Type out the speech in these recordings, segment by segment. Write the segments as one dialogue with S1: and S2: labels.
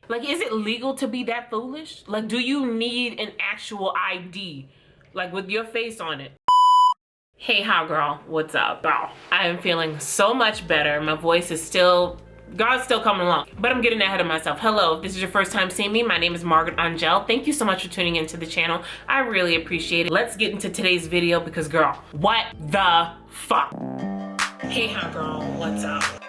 S1: Like, is it legal to be that foolish? Like, do you need an actual ID? Like, with your face on it? Hey, hi girl, what's up? Girl, I am feeling so much better. My voice is still, God's still coming along, but I'm getting ahead of myself. Hello, if this is your first time seeing me, my name is Margaret Angèl. Thank you so much for tuning into the channel. I really appreciate it. Let's get into today's video because girl, what the fuck? Hey, hi girl, what's up?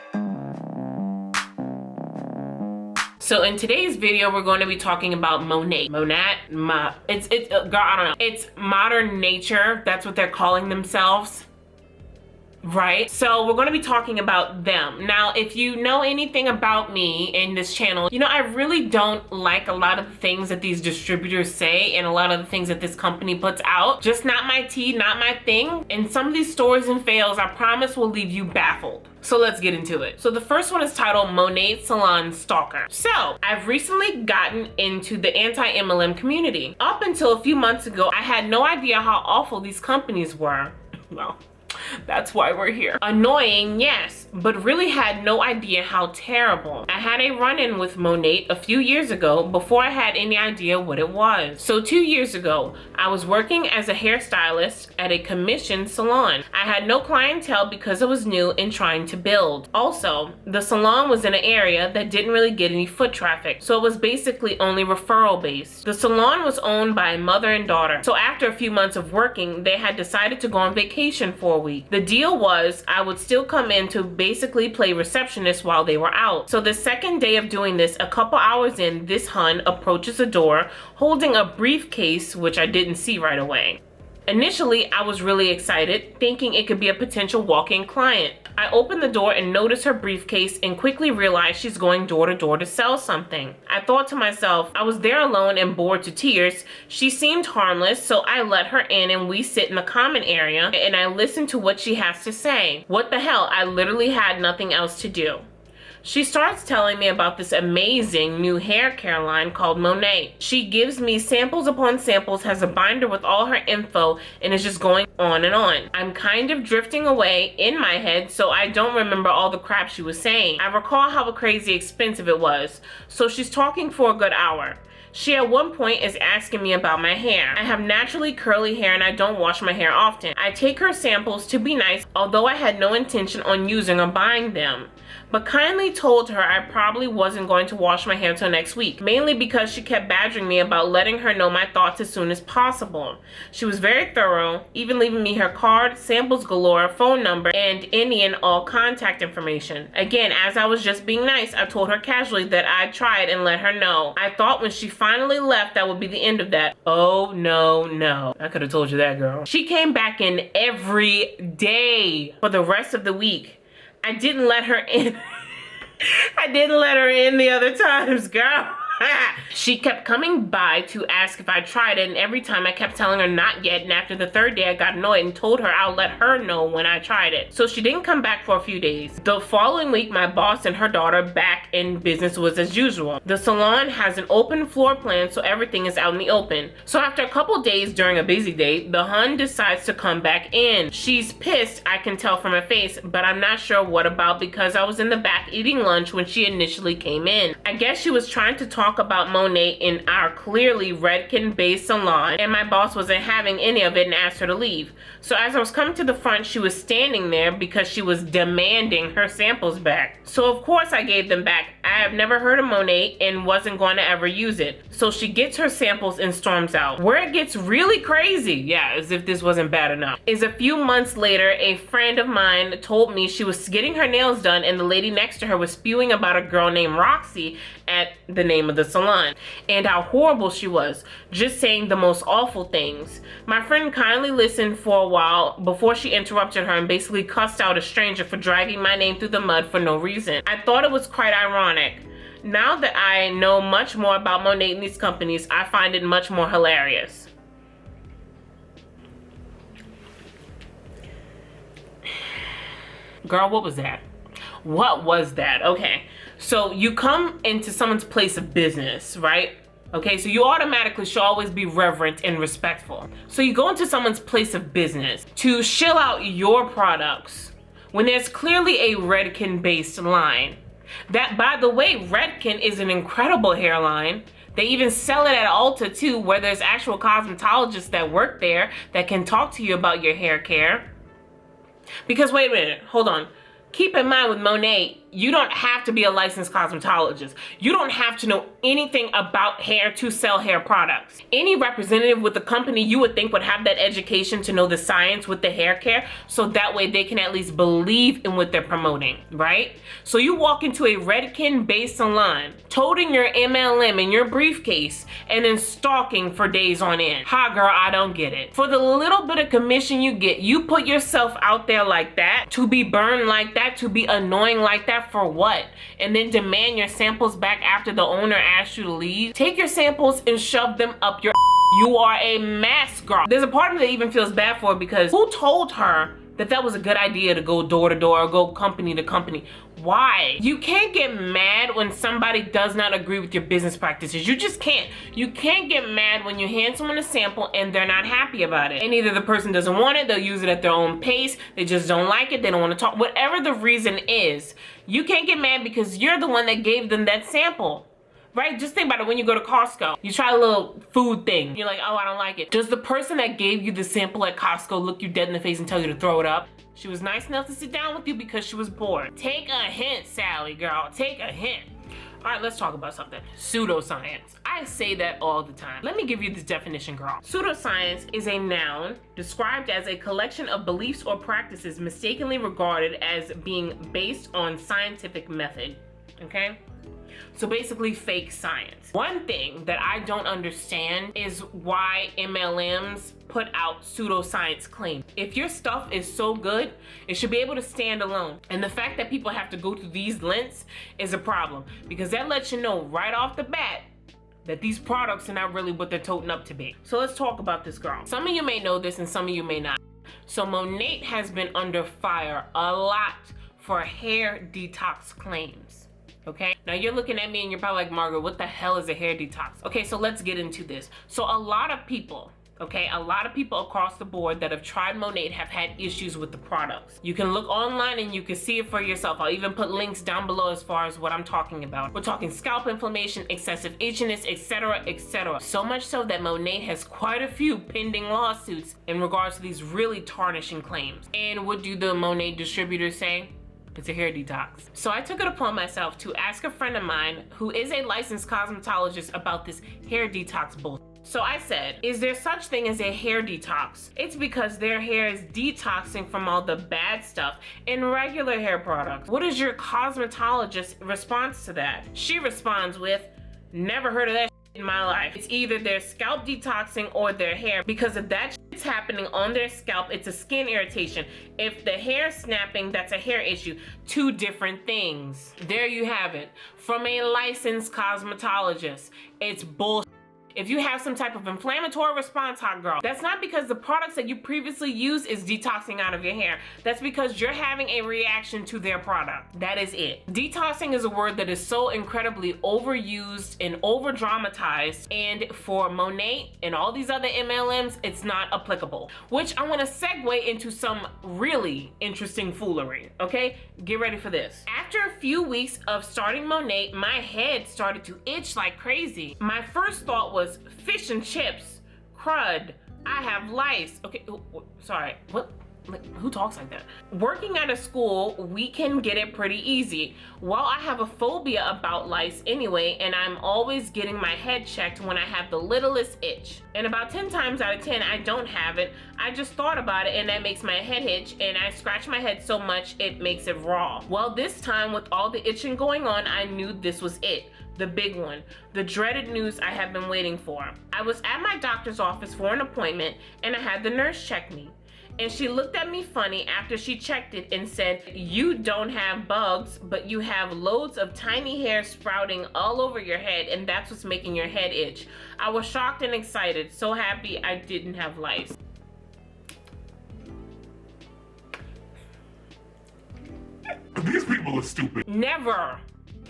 S1: So in today's video, we're going to be talking about Monet. Monet, girl, I don't know. It's modern nature. That's what they're calling themselves, right? So we're going to be talking about them. Now, if you know anything about me in this channel, you know I really don't like a lot of the things that these distributors say and a lot of the things that this company puts out. Just not my tea, not my thing. And some of these stories and fails, I promise, will leave you baffled. So let's get into it. So the first one is titled Monet Salon Stalker. So I've recently gotten into the anti-MLM community. Up until a few months ago, I had no idea how awful these companies were. Well, that's why we're here. Annoying, yes, but really had no idea how terrible. I had a run-in with Monet a few years ago before I had any idea what it was. So 2 years ago, I was working as a hairstylist at a commissioned salon. I had no clientele because it was new and trying to build. Also, the salon was in an area that didn't really get any foot traffic, so it was basically only referral based. The salon was owned by a mother and daughter. So after a few months of working, they had decided to go on vacation for a week. The deal was I would still come in to basically play receptionist while they were out. So the second day of doing this, a couple hours in, this HUN approaches the door holding a briefcase, which I didn't see right away. Initially, I was really excited, thinking it could be a potential walk-in client. I opened the door and noticed her briefcase and quickly realized she's going door to door to sell something. I thought to myself, I was there alone and bored to tears. She seemed harmless, so I let her in and we sit in the common area and I listened to what she has to say. What the hell, I literally had nothing else to do. She starts telling me about this amazing new hair care line called Monet. She gives me samples upon samples, has a binder with all her info, and is just going on and on. I'm kind of drifting away in my head, so I don't remember all the crap she was saying. I recall how crazy expensive it was. So she's talking for a good hour. She at one point is asking me about my hair. I have naturally curly hair and I don't wash my hair often. I take her samples to be nice, although I had no intention on using or buying them, but kindly told her I probably wasn't going to wash my hair till next week, mainly because she kept badgering me about letting her know my thoughts as soon as possible. She was very thorough, even leaving me her card, samples galore, phone number, and any and all contact information. Again, as I was just being nice, I told her casually that I tried and let her know. I thought when she finally left, that would be the end of that. Oh, no. I could have told you that, girl. She came back in every day for the rest of the week. I didn't let her in. I didn't let her in the other times, girl. She kept coming by to ask if I tried it, and every time I kept telling her not yet, and after the third day I got annoyed and told her I'll let her know when I tried it. So she didn't come back for a few days. The following week, my boss and her daughter back in business was as usual. The salon has an open floor plan, so everything is out in the open. So after a couple days during a busy day, the HUN decides to come back in. She's pissed, I can tell from her face, but I'm not sure what about because I was in the back eating lunch when she initially came in. I guess she was trying to talk about Monet in our clearly Redken-based salon, and my boss wasn't having any of it and asked her to leave. So as I was coming to the front, she was standing there because she was demanding her samples back. So of course I gave them back. I have never heard of Monet and wasn't going to ever use it. So she gets her samples and storms out. Where it gets really crazy, yeah, as if this wasn't bad enough, is a few months later, a friend of mine told me she was getting her nails done and the lady next to her was spewing about a girl named Roxy at the name of the salon and how horrible she was, just saying the most awful things. My friend kindly listened for a while before she interrupted her and basically cussed out a stranger for dragging my name through the mud for no reason. I thought it was quite ironic. Now that I know much more about Monet and these companies, I find it much more hilarious. Girl, what was that? What was that? Okay, so you come into someone's place of business, right? Okay, so you automatically should always be reverent and respectful. So you go into someone's place of business to shill out your products when there's clearly a Redken-based line. That, by the way, Redken is an incredible hairline. They even sell it at Ulta too, where there's actual cosmetologists that work there that can talk to you about your hair care. Because wait a minute, hold on. Keep in mind with Monet, you don't have to be a licensed cosmetologist. You don't have to know anything about hair to sell hair products. Any representative with the company you would think would have that education to know the science with the hair care, so that way they can at least believe in what they're promoting, right? So you walk into a Redken-based salon, toting your MLM in your briefcase, and then stalking for days on end. Ha girl, I don't get it. For the little bit of commission you get, you put yourself out there like that, to be burned like that, to be annoying like that, for what? And then demand your samples back after the owner asked you to leave? Take your samples and shove them up your You are a mess, girl. There's a part of me that even feels bad for her, because who told her that that was a good idea to go door to door or go company to company? Why? You can't get mad when somebody does not agree with your business practices. You just can't. You can't get mad when you hand someone a sample and they're not happy about it. And either the person doesn't want it, they'll use it at their own pace, they just don't like it, they don't want to talk. Whatever the reason is, you can't get mad because you're the one that gave them that sample. Right? Just think about it when you go to Costco. You try a little food thing. You're like, oh, I don't like it. Does the person that gave you the sample at Costco look you dead in the face and tell you to throw it up? She was nice enough to sit down with you because she was bored. Take a hint, Sally, girl. Take a hint. All right, let's talk about something. Pseudoscience. I say that all the time. Let me give you this definition, girl. Pseudoscience is a noun described as a collection of beliefs or practices mistakenly regarded as being based on scientific method. Okay? So basically fake science. One thing that I don't understand is why MLMs put out pseudoscience claims. If your stuff is so good, it should be able to stand alone. And the fact that people have to go through these lengths is a problem, because that lets you know right off the bat that these products are not really what they're toting up to be. So let's talk about this, girl. Some of you may know this and some of you may not. So Monet has been under fire a lot for hair detox claims. Okay, now you're looking at me and you're probably like, Margaret, what the hell is a hair detox? Okay, so let's get into this. So a lot of people, okay, a lot of people across the board that have tried Monet have had issues with the products. You can look online and you can see it for yourself. I'll even put links down below as far as what I'm talking about. We're talking scalp inflammation, excessive itchiness, etc., etc. So much so that Monet has quite a few pending lawsuits in regards to these really tarnishing claims. And what do the Monet distributors say? It's a hair detox. So I took it upon myself to ask a friend of mine who is a licensed cosmetologist about this hair detox bullshit. So I said, is there such thing as a hair detox? It's because their hair is detoxing from all the bad stuff in regular hair products. What is your cosmetologist's response to that? She responds with, never heard of that in my life. It's either their scalp detoxing or their hair, because if that shit's happening on their scalp, it's a skin irritation. If the hair snapping, that's a hair issue. Two different things. There you have it. From a licensed cosmetologist. It's bullshit. If you have some type of inflammatory response, hot girl, that's not because the products that you previously used is detoxing out of your hair. That's because you're having a reaction to their product. That is it. Detoxing is a word that is so incredibly overused and over dramatized, and for Monet and all these other MLMs, it's not applicable. Which I want to segue into some really interesting foolery, okay? Get ready for this. After a few weeks of starting Monet, my head started to itch like crazy. My first thought was fish and chips, crud, I have lice. Okay, sorry, what? Like, who talks like that? Working at a school, we can get it pretty easy. Well, I have a phobia about lice anyway, and I'm always getting my head checked when I have the littlest itch. And about 10 times out of 10, I don't have it. I just thought about it and that makes my head itch, and I scratch my head so much it makes it raw. Well, this time with all the itching going on, I knew this was it. The big one, the dreaded news I have been waiting for. I was at my doctor's office for an appointment and I had the nurse check me. And she looked at me funny after she checked it and said, you don't have bugs, but you have loads of tiny hairs sprouting all over your head, and that's what's making your head itch. I was shocked and excited, so happy I didn't have lice.
S2: These people are stupid.
S1: Never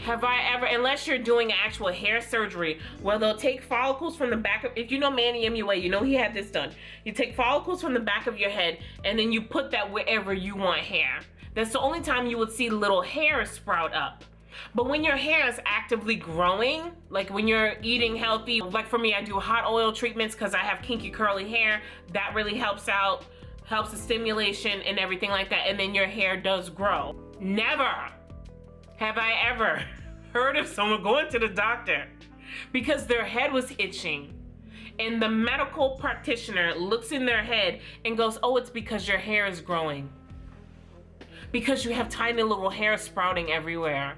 S1: have I ever, unless you're doing actual hair surgery where they'll take follicles from the back of, if you know Manny MUA, you know he had this done. You take follicles from the back of your head and then you put that wherever you want hair. That's the only time you would see little hairs sprout up. But when your hair is actively growing, like when you're eating healthy, like for me, I do hot oil treatments because I have kinky curly hair. That really helps out, helps the stimulation and everything like that. And then your hair does grow. Never have I ever heard of someone going to the doctor because their head was itching and the medical practitioner looks in their head and goes, oh, it's because your hair is growing. Because you have tiny little hair sprouting everywhere.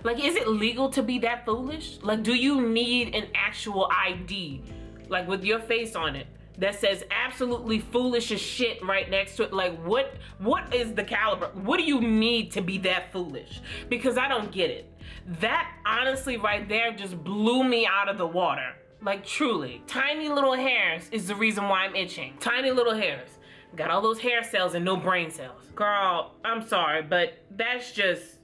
S1: Like, is it legal to be that foolish? Like, do you need an actual ID, like with your face on it, that says absolutely foolish as shit right next to it? Like, what is the caliber? What do you need to be that foolish? Because I don't get it. That honestly right there just blew me out of the water. Like, truly. Tiny little hairs is the reason why I'm itching. Tiny little hairs. Got all those hair cells and no brain cells. Girl, I'm sorry, but that's just...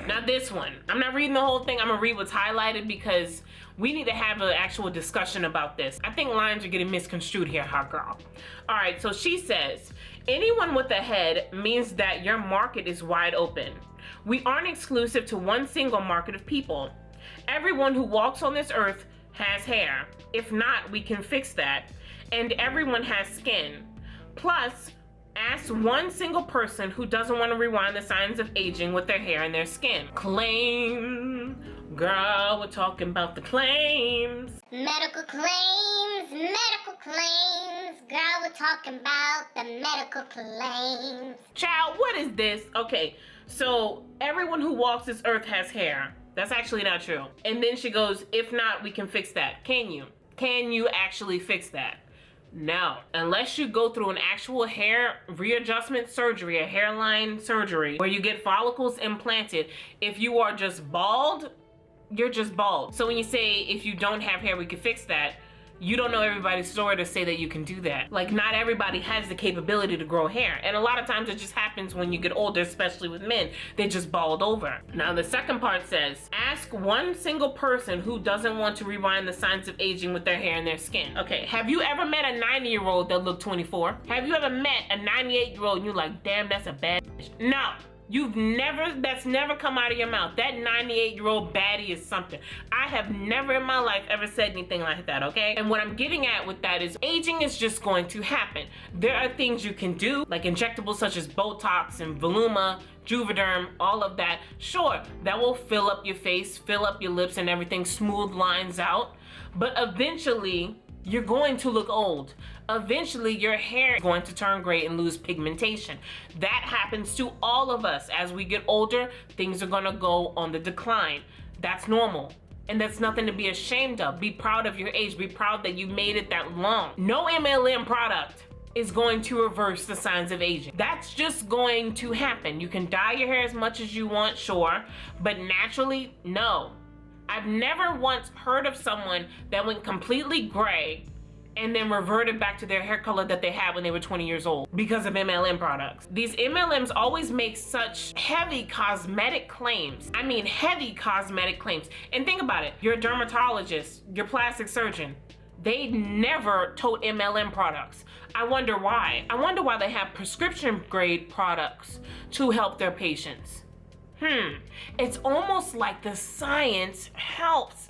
S1: Now this one, I'm not reading the whole thing. I'm gonna read what's highlighted because we need to have an actual discussion about this. I think lines are getting misconstrued here, hot girl. All right, so she says, anyone with a head means that your market is wide open. We aren't exclusive to one single market of people. Everyone who walks on this earth has hair. If not, we can fix that. And everyone has skin. Plus, ask one single person who doesn't want to rewind the signs of aging with their hair and their skin. Claim. Girl, we're talking about the claims.
S3: Medical claims, medical claims. Girl, we're talking about the medical claims.
S1: Child, what is this? Okay, so everyone who walks this earth has hair. That's actually not true. And then she goes, if not, we can fix that. Can you? Can you actually fix that? No, unless you go through an actual hair readjustment surgery, a hairline surgery, where you get follicles implanted. If you are just bald, you're just bald. So when you say, if you don't have hair, we can fix that, you don't know everybody's story to say that you can do that. Like, not everybody has the capability to grow hair. And a lot of times it just happens when you get older, especially with men. They just bald over. Now the second part says, ask one single person who doesn't want to rewind the signs of aging with their hair and their skin. Okay, have you ever met a 90-year-old that looked 24? Have you ever met a 98-year-old and you're like, damn, that's a bad bitch? No. That's never come out of your mouth. That 98-year-old baddie is something. I have never in my life ever said anything like that, okay? And what I'm getting at with that is aging is just going to happen. There are things you can do, like injectables such as Botox and Voluma, Juvederm, all of that. Sure, that will fill up your face, fill up your lips and everything, smooth lines out. But eventually, you're going to look old. Eventually, your hair is going to turn gray and lose pigmentation. That happens to all of us. As we get older, things are gonna go on the decline. That's normal. And that's nothing to be ashamed of. Be proud of your age. Be proud that you made it that long. No MLM product is going to reverse the signs of aging. That's just going to happen. You can dye your hair as much as you want, sure, but naturally, no. I've never once heard of someone that went completely gray and then reverted back to their hair color that they had when they were 20 years old because of MLM products. These MLMs always make such heavy cosmetic claims. I mean, heavy cosmetic claims. And think about it, you're a dermatologist, you're a plastic surgeon. They never tote MLM products. I wonder why. I wonder why they have prescription grade products to help their patients. It's almost like the science helps.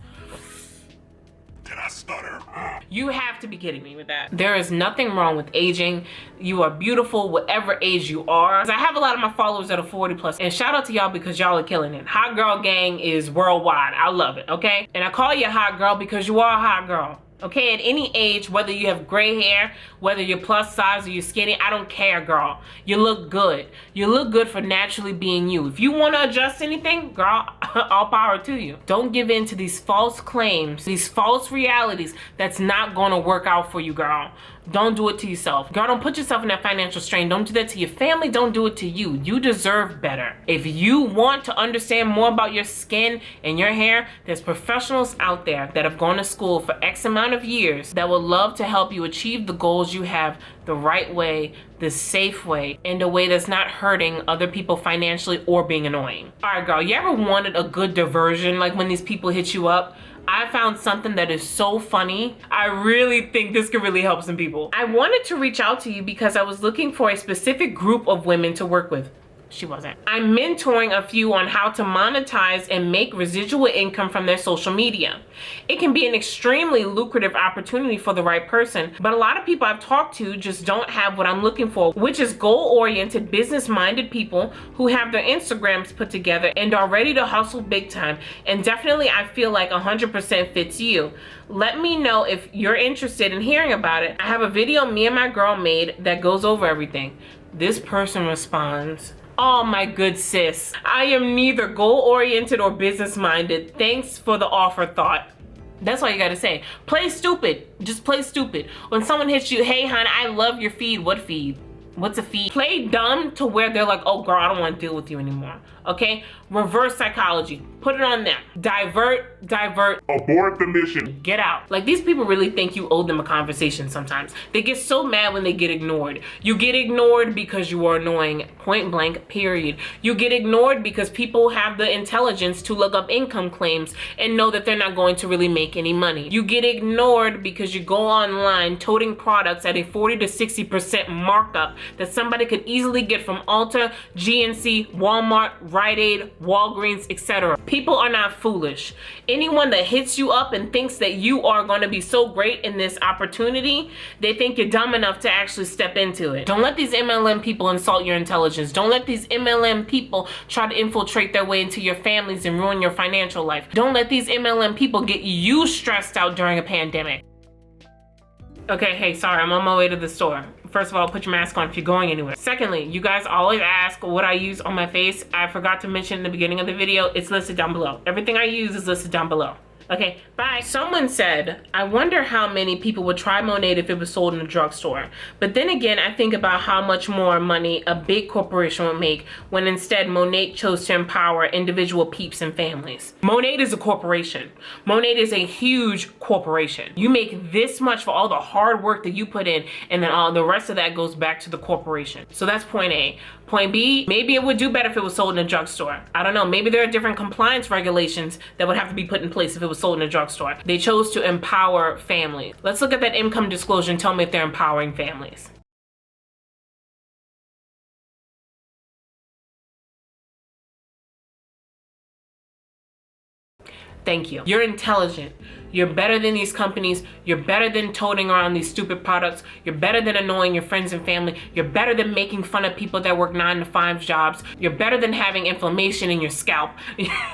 S2: Did I stutter?
S1: You have to be kidding me with that. There is nothing wrong with aging. You are beautiful whatever age you are. I have a lot of my followers that are 40 plus, and shout out to y'all because y'all are killing it. Hot girl gang is worldwide. I love it, okay? And I call you a hot girl because you are a hot girl. Okay, at any age, whether you have gray hair, whether you're plus size or you're skinny, I don't care, girl. You look good. You look good for naturally being you. If you want to adjust anything, girl, all power to you. Don't give in to these false claims, these false realities that's not going to work out for you, girl. Don't do it to yourself. Girl, don't put yourself in that financial strain. Don't do that to your family. Don't do it to you. You deserve better. If you want to understand more about your skin and your hair, there's professionals out there that have gone to school for X amount of years that would love to help you achieve the goals you have the right way, the safe way, in a way that's not hurting other people financially or being annoying. All right, girl, you ever wanted a good diversion, like when these people hit you up? I found something that is so funny. I really think this could really help some people. I wanted to reach out to you because I was looking for a specific group of women to work with. She wasn't. I'm mentoring a few on how to monetize and make residual income from their social media. It can be an extremely lucrative opportunity for the right person, but a lot of people I've talked to just don't have what I'm looking for, which is goal-oriented, business-minded people who have their Instagrams put together and are ready to hustle big time. And definitely I feel like 100% fits you. Let me know if you're interested in hearing about it. I have a video me and my girl made that goes over everything. This person responds, "Oh my good sis, I am neither goal-oriented or business-minded. Thanks for the offer thought." That's all you gotta say. Play stupid. Just play stupid. When someone hits you, "Hey hon, I love your feed." What feed? What's a feed? Play dumb to where they're like, "Oh girl, I don't want to deal with you anymore." Okay? Reverse psychology. Put it on them. Divert.
S2: Abort the mission.
S1: Get out. Like, these people really think you owe them a conversation sometimes. They get so mad when they get ignored. You get ignored because you are annoying. Point blank, period. You get ignored because people have the intelligence to look up income claims and know that they're not going to really make any money. You get ignored because you go online toting products at a 40 to 60% markup that somebody could easily get from Ulta, GNC, Walmart, Rite Aid, Walgreens, etc. People are not foolish. Anyone that hits you up and thinks that you are going to be so great in this opportunity, they think you're dumb enough to actually step into it. Don't let these MLM people insult your intelligence. Don't let these MLM people try to infiltrate their way into your families and ruin your financial life. Don't let these MLM people get you stressed out during a pandemic. Okay, hey, sorry, I'm on my way to the store. First of all, put your mask on if you're going anywhere. Secondly, you guys always ask what I use on my face. I forgot to mention in the beginning of the video, it's listed down below. Everything I use is listed down below. Okay, bye. Someone said, "I wonder how many people would try Monet if it was sold in a drugstore. But then again, I think about how much more money a big corporation would make when instead Monet chose to empower individual peeps and families." Monet is a corporation. Monet is a huge corporation. You make this much for all the hard work that you put in, and then all the rest of that goes back to the corporation. So that's point A. Point B, maybe it would do better if it was sold in a drugstore. I don't know, maybe there are different compliance regulations that would have to be put in place if it was sold in a drugstore. They chose to empower families. Let's look at that income disclosure and tell me if they're empowering families. Thank you. You're intelligent. You're better than these companies. You're better than toting around these stupid products. You're better than annoying your friends and family. You're better than making fun of people that work 9-to-5 jobs. You're better than having inflammation in your scalp.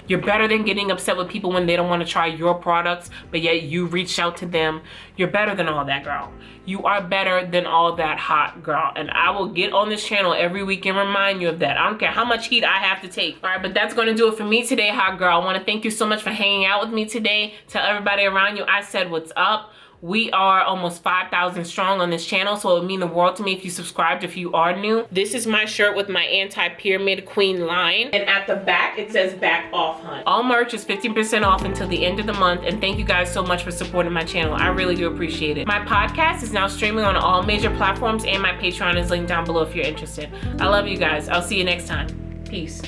S1: You're better than getting upset with people when they don't want to try your products, but yet you reach out to them. You're better than all that, girl. You are better than all that, hot girl. And I will get on this channel every week and remind you of that. I don't care how much heat I have to take. All right, but that's going to do it for me today, hot girl. I want to thank you so much for hanging out with me today. Tell everybody around you I said what's up. We are almost 5,000 strong on this channel, so it would mean the world to me if you subscribed if you are new. This is my shirt with my anti-pyramid queen line, and at the back it says "Back Off Hun." All merch is 15% off until the end of the month, and thank you guys so much for supporting my channel. I really do appreciate it. My podcast is now streaming on all major platforms, and my Patreon is linked down below if you're interested. I love you guys. I'll see you next time. Peace.